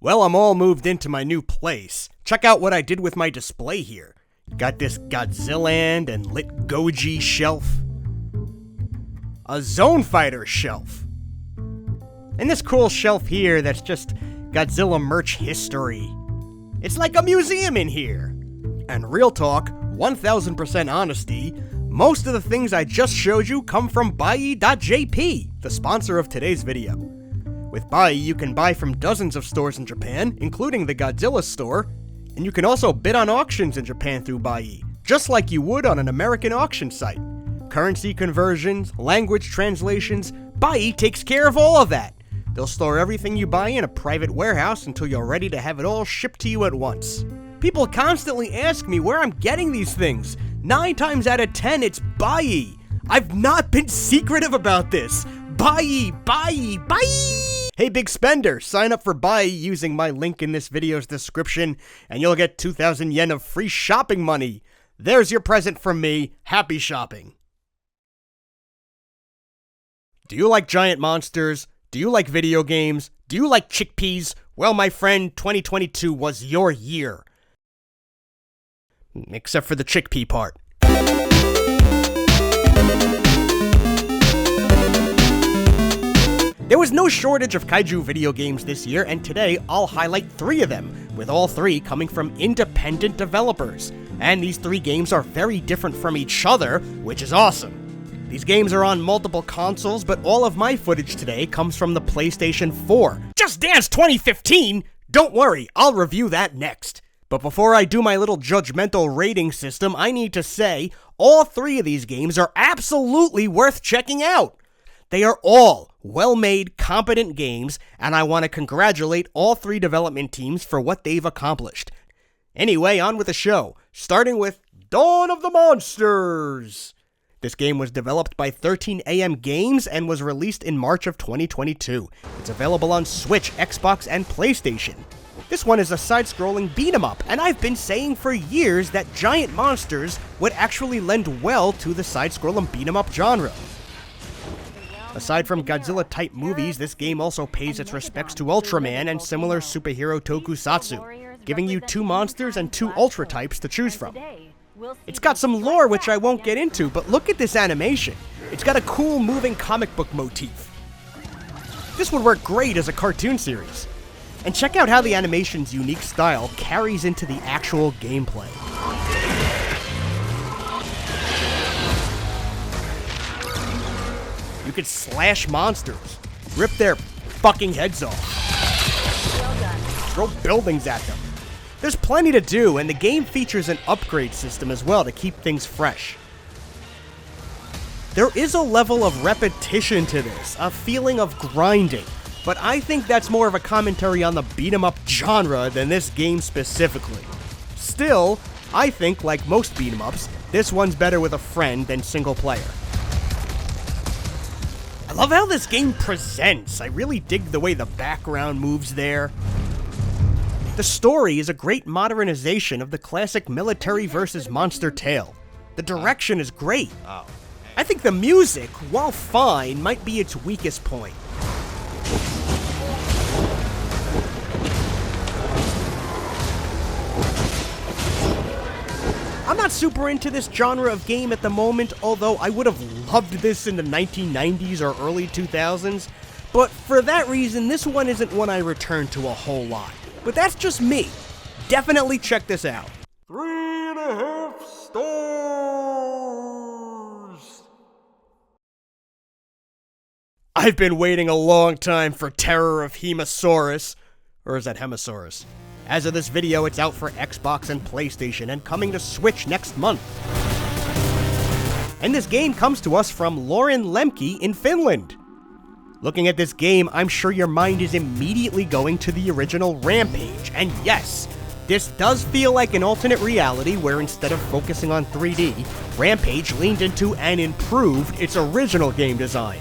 Well, I'm all moved into my new place. Check out what I did with my display here. Got this Godzilla and Lit Goji shelf. A Zone Fighter shelf. And this cool shelf here that's just Godzilla merch history. It's like a museum in here. And real talk, 1000% honesty, most of the things I just showed you come from Buy.jp, the sponsor of today's video. With Buy, you can buy from dozens of stores in Japan, including the Godzilla store, and you can also bid on auctions in Japan through Buy, just like you would on an American auction site. Currency conversions, language translations, Buy takes care of all of that. They'll store everything you buy in a private warehouse until you're ready to have it all shipped to you at once. People constantly ask me where I'm getting these things. 9 times out of 10, it's Buy. I've not been secretive about this. Buy. Hey, big spender, sign up for Buy using my link in this video's description, and you'll get 2,000 yen of free shopping money. There's your present from me. Happy shopping. Do you like giant monsters? Do you like video games? Do you like chickpeas? Well, my friend, 2022 was your year. Except for the chickpea part. There was no shortage of kaiju video games this year, and today I'll highlight 3 of them, with all 3 coming from independent developers. And these 3 games are very different from each other, which is awesome. These games are on multiple consoles, but all of my footage today comes from the PlayStation 4. Just Dance 2015! Don't worry, I'll review that next. But before I do my little judgmental rating system, I need to say, all 3 of these games are absolutely worth checking out. They are all well-made, competent games, and I want to congratulate all 3 development teams for what they've accomplished. Anyway, on with the show, starting with Dawn of the Monsters. This game was developed by 13AM Games and was released in March of 2022. It's available on Switch, Xbox, and PlayStation. This one is a side-scrolling beat-em-up, and I've been saying for years that giant monsters would actually lend well to the side-scrolling beat-em-up genre. Aside from Godzilla-type movies, this game also pays its respects to Ultraman and similar superhero tokusatsu, giving you 2 monsters and 2 Ultra types to choose from. It's got some lore which I won't get into, but look at this animation. It's got a cool moving comic book motif. This would work great as a cartoon series. And check out how the animation's unique style carries into the actual gameplay. You could slash monsters, rip their fucking heads off, throw buildings at them. There's plenty to do, and the game features an upgrade system as well to keep things fresh. There is a level of repetition to this, a feeling of grinding, but I think that's more of a commentary on the beat-em-up genre than this game specifically. Still, I think, like most beat-em-ups, this one's better with a friend than single player. I love how this game presents. I really dig the way the background moves there. The story is a great modernization of the classic military versus monster tale. The direction is great. I think the music, while fine, might be its weakest point. I'm not super into this genre of game at the moment, although I would have loved this in the 1990s or early 2000s, but for that reason, this one isn't one I return to a whole lot. But that's just me. Definitely check this out. 3.5 stars! I've been waiting a long time for Terror of Hemasaurus. Or is that Hemasaurus? As of this video, it's out for Xbox and PlayStation and coming to Switch next month. And this game comes to us from Lauren Lemke in Finland. Looking at this game, I'm sure your mind is immediately going to the original Rampage, and yes, this does feel like an alternate reality where instead of focusing on 3D, Rampage leaned into and improved its original game design.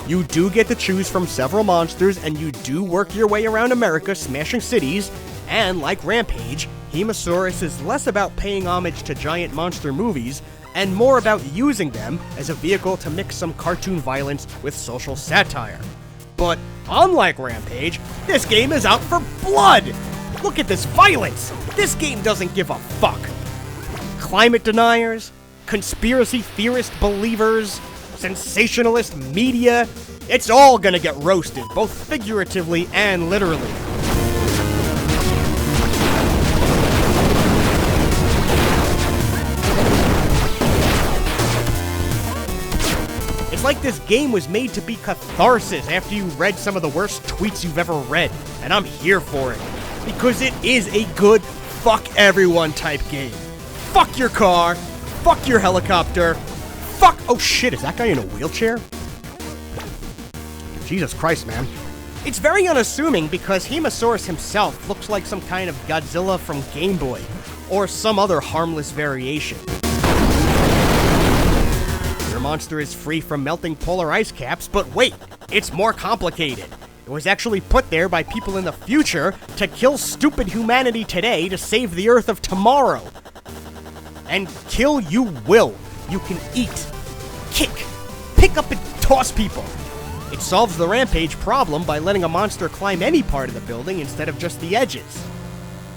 You do get to choose from several monsters, and you do work your way around America smashing cities, and like Rampage, Hemasaurus is less about paying homage to giant monster movies, and more about using them as a vehicle to mix some cartoon violence with social satire. But unlike Rampage, this game is out for blood! Look at this violence! This game doesn't give a fuck! Climate deniers, conspiracy theorist believers, sensationalist media, it's all gonna get roasted, both figuratively and literally. It's like this game was made to be catharsis after you read some of the worst tweets you've ever read, and I'm here for it. Because it is a good fuck everyone type game. Fuck your car, fuck your helicopter, fuck— oh shit, is that guy in a wheelchair? Jesus Christ, man. It's very unassuming because Hemasaurus himself looks like some kind of Godzilla from Game Boy, or some other harmless variation. Your monster is free from melting polar ice caps, but wait, it's more complicated. It was actually put there by people in the future to kill stupid humanity today to save the Earth of tomorrow. And kill you will. You can eat, kick, pick up and toss people. It solves the Rampage problem by letting a monster climb any part of the building instead of just the edges.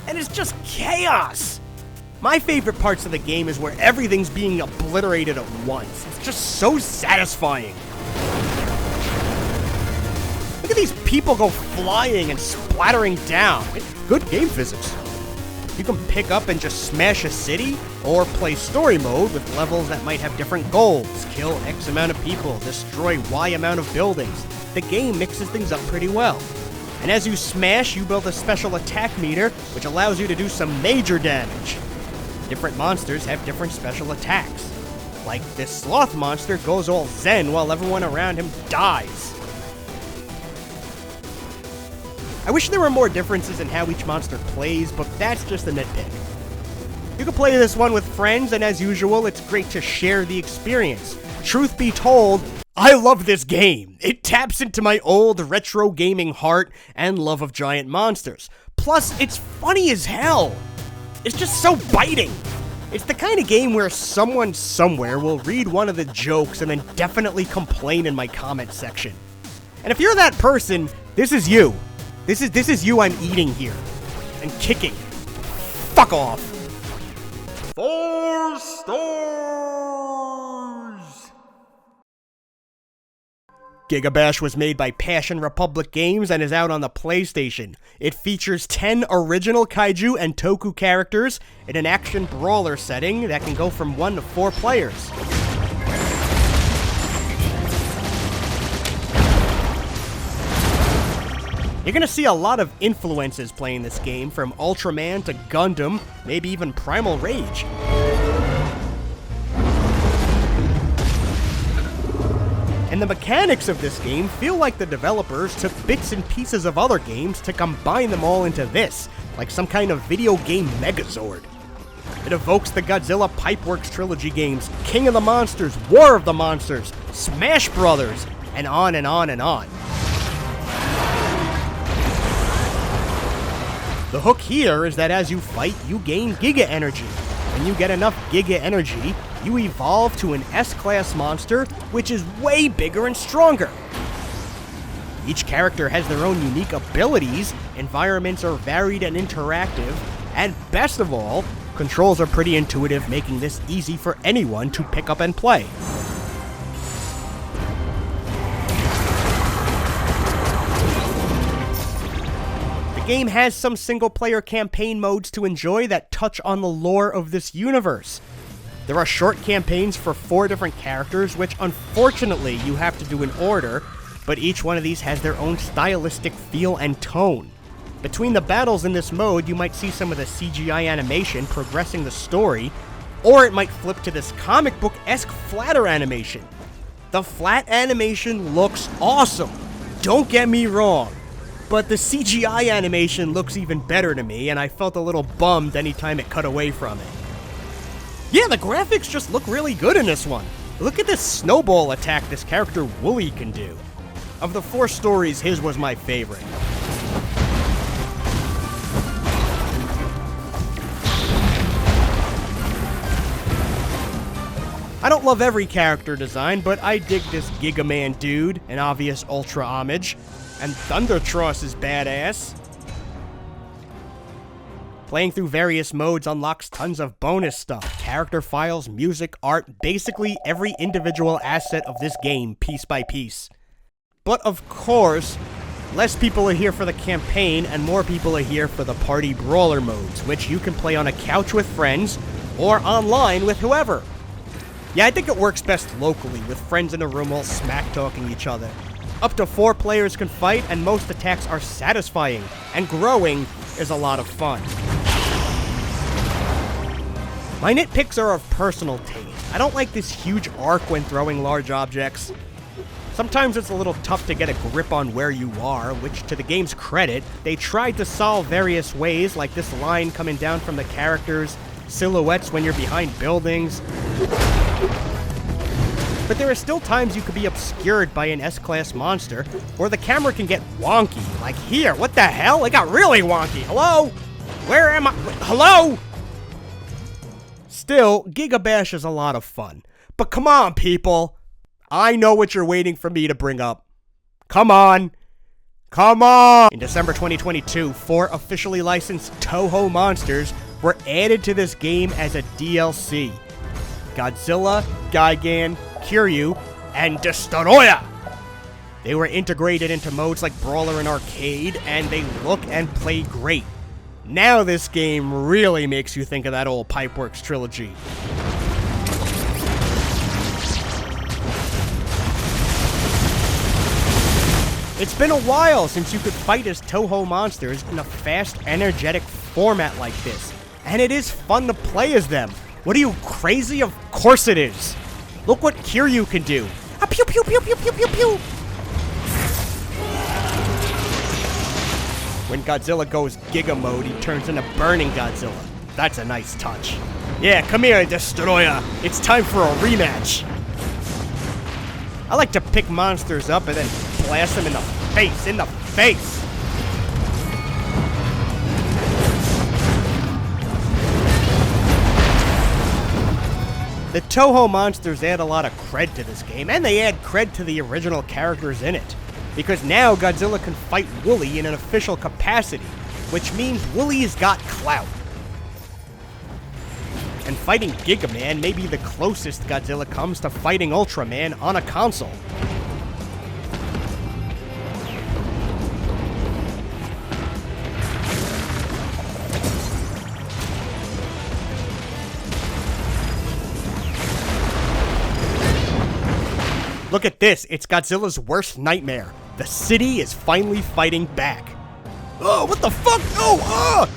And it's just chaos! My favorite parts of the game is where everything's being obliterated at once. It's just so satisfying. Look at these people go flying and splattering down. It's good game physics. You can pick up and just smash a city, or play story mode with levels that might have different goals. Kill X amount of people, destroy Y amount of buildings. The game mixes things up pretty well. And as you smash, you build a special attack meter, which allows you to do some major damage. Different monsters have different special attacks. Like this sloth monster goes all zen while everyone around him dies. I wish there were more differences in how each monster plays, but that's just a nitpick. You can play this one with friends, and as usual, it's great to share the experience. Truth be told, I love this game. It taps into my old retro gaming heart and love of giant monsters. Plus, it's funny as hell. It's just so biting. It's the kind of game where someone somewhere will read one of the jokes and then definitely complain in my comment section. And if you're that person, this is you. This is you I'm eating here. And kicking. Fuck off. 4 stars! GigaBash was made by Passion Republic Games and is out on the PlayStation. It features 10 original kaiju and toku characters in an action brawler setting that can go from 1 to 4 players. You're gonna see a lot of influences playing this game, from Ultraman to Gundam, maybe even Primal Rage. And the mechanics of this game feel like the developers took bits and pieces of other games to combine them all into this, like some kind of video game Megazord. It evokes the Godzilla Pipeworks trilogy games, King of the Monsters, War of the Monsters, Smash Brothers, and on and on and on. The hook here is that as you fight, you gain Giga Energy. When you get enough Giga Energy, you evolve to an S-Class monster, which is way bigger and stronger. Each character has their own unique abilities, environments are varied and interactive, and best of all, controls are pretty intuitive, making this easy for anyone to pick up and play. The game has some single-player campaign modes to enjoy that touch on the lore of this universe. There are short campaigns for 4 different characters, which unfortunately you have to do in order, but each one of these has their own stylistic feel and tone. Between the battles in this mode, you might see some of the CGI animation progressing the story, or it might flip to this comic book-esque flatter animation. The flat animation looks awesome, don't get me wrong, but the CGI animation looks even better to me, and I felt a little bummed anytime it cut away from it. Yeah, the graphics just look really good in this one. Look at this snowball attack this character Wooly can do. Of the 4 stories, his was my favorite. I don't love every character design, but I dig this Giga Man dude, an obvious Ultra homage, and Thundertross is badass. Playing through various modes unlocks tons of bonus stuff, character files, music, art, basically every individual asset of this game, piece by piece. But of course, less people are here for the campaign, and more people are here for the party brawler modes, which you can play on a couch with friends, or online with whoever. Yeah, I think it works best locally, with friends in a room all smack-talking each other. Up to 4 players can fight, and most attacks are satisfying, and growing is a lot of fun. My nitpicks are of personal taste. I don't like this huge arc when throwing large objects. Sometimes it's a little tough to get a grip on where you are, which, to the game's credit, they tried to solve various ways, like this line coming down from the characters, silhouettes when you're behind buildings. But there are still times you could be obscured by an S-class monster, or the camera can get wonky. Like here, what the hell? It got really wonky. Hello? Where am I? Hello? Still, GigaBash is a lot of fun. But come on, people. I know what you're waiting for me to bring up. Come on. Come on! In December 2022, 4 officially licensed Toho monsters were added to this game as a DLC. Godzilla, Gigan, Kiryu, and Destoroyah! They were integrated into modes like Brawler and Arcade, and they look and play great. Now this game really makes you think of that old Pipeworks trilogy. It's been a while since you could fight as Toho monsters in a fast, energetic format like this, and it is fun to play as them. What are you, crazy? Of course it is. Look what Kiryu can do. Ah, pew pew pew pew pew pew pew. When Godzilla goes Giga mode, he turns into Burning Godzilla. That's a nice touch. Yeah, come here, Destoroyah. It's time for a rematch. I like to pick monsters up and then blast them in the face, The Toho monsters add a lot of cred to this game, and they add cred to the original characters in it. Because now Godzilla can fight Wooly in an official capacity, which means Wooly's got clout. And fighting Giga Man may be the closest Godzilla comes to fighting Ultraman on a console. Look at this, it's Godzilla's worst nightmare. The city is finally fighting back. Oh, what the fuck? Oh,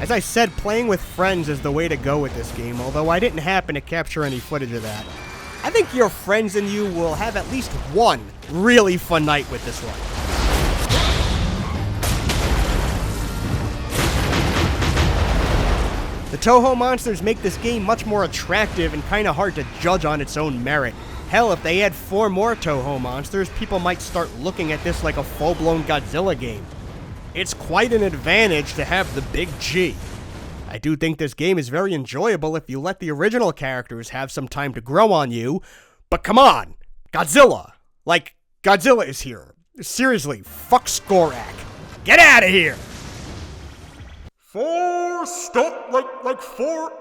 As I said, playing with friends is the way to go with this game, although I didn't happen to capture any footage of that. I think your friends and you will have at least one really fun night with this one. The Toho monsters make this game much more attractive and kinda hard to judge on its own merit. Hell, if they add 4 more Toho monsters, people might start looking at this like a full-blown Godzilla game. It's quite an advantage to have the big G. I do think this game is very enjoyable if you let the original characters have some time to grow on you, but come on! Godzilla! Like, Godzilla is here. Seriously, fuck Skorak. Get out of here! 4 like 4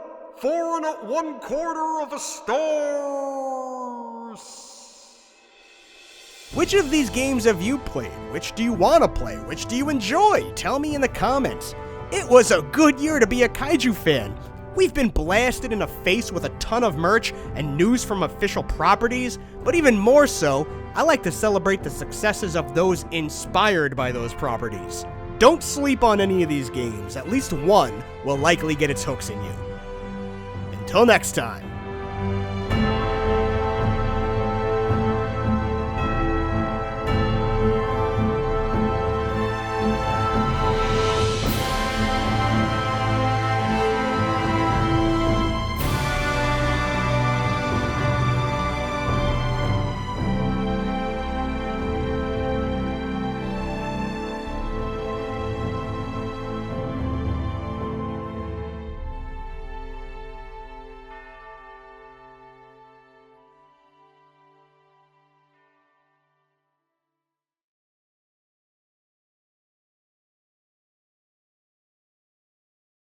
1/4 of a star. Which of these games have you played? Which do you want to play? Which do you enjoy? Tell me in the comments. It was a good year to be a kaiju fan. We've been blasted in the face with a ton of merch and news from official properties, but even more so, I like to celebrate the successes of those inspired by those properties. Don't sleep on any of these games. At least one will likely get its hooks in you. Until next time.